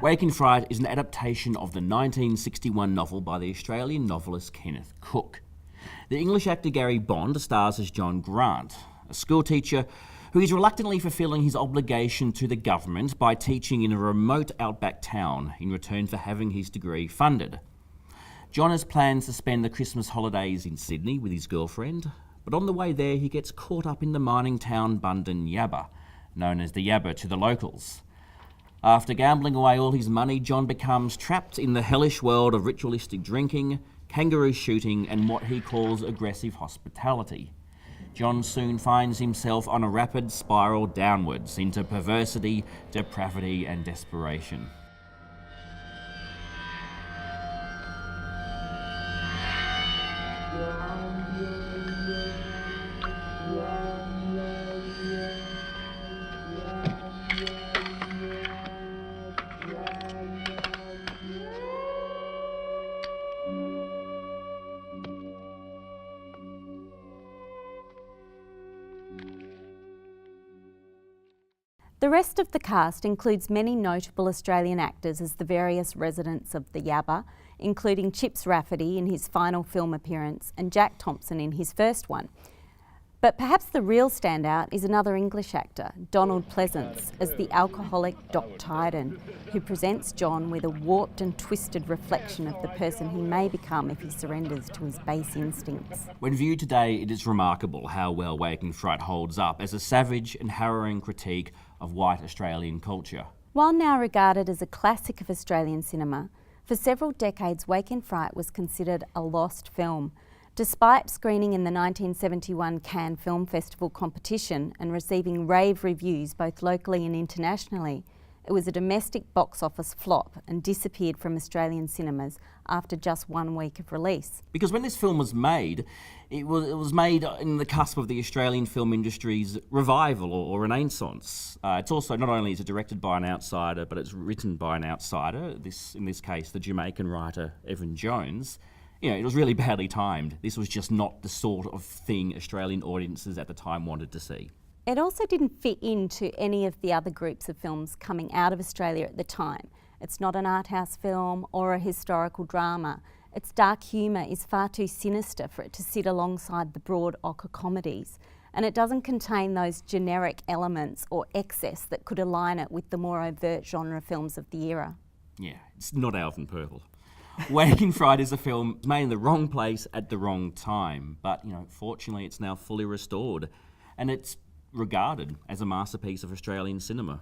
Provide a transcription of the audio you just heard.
Waking Fright is an adaptation of the 1961 novel by the Australian novelist Kenneth Cook. The English actor Gary Bond stars as John Grant, a schoolteacher who is reluctantly fulfilling his obligation to the government by teaching in a remote outback town in return for having his degree funded. John has plans to spend the Christmas holidays in Sydney with his girlfriend, but on the way there he gets caught up in the mining town Bundan Yabba, known as the Yabba to the locals. After gambling away all his money, John becomes trapped in the hellish world of ritualistic drinking, kangaroo shooting and what he calls aggressive hospitality. John soon finds himself on a rapid spiral downwards into perversity, depravity and desperation. The rest of the cast includes many notable Australian actors as the various residents of the Yabba, including Chips Rafferty in his final film appearance and Jack Thompson in his first one. But perhaps the real standout is another English actor, Donald Pleasance, as the alcoholic Doc Tyden, who presents John with a warped and twisted reflection of the person he may become if he surrenders to his base instincts. When viewed today, it is remarkable how well Waking Fright holds up as a savage and harrowing critique of white Australian culture. While now regarded as a classic of Australian cinema, for several decades Waking Fright was considered a lost film. Despite screening in the 1971 Cannes Film Festival competition and receiving rave reviews both locally and internationally, it was a domestic box office flop and disappeared from Australian cinemas after just 1 week of release. Because when this film was made, it was made in the cusp of the Australian film industry's revival or renaissance. It's also, not only is it directed by an outsider, but it's written by an outsider, in this case the Jamaican writer Evan Jones. You know, it was really badly timed. This was just not the sort of thing Australian audiences at the time wanted to see. It also didn't fit into any of the other groups of films coming out of Australia at the time. It's not an art house film or a historical drama. Its dark humour is far too sinister for it to sit alongside the broad ochre comedies, and it doesn't contain those generic elements or excess that could align it with the more overt genre films of the era. Yeah, it's not Alvin Purple. Waking Fright is a film made in the wrong place at the wrong time, but fortunately it's now fully restored and it's regarded as a masterpiece of Australian cinema.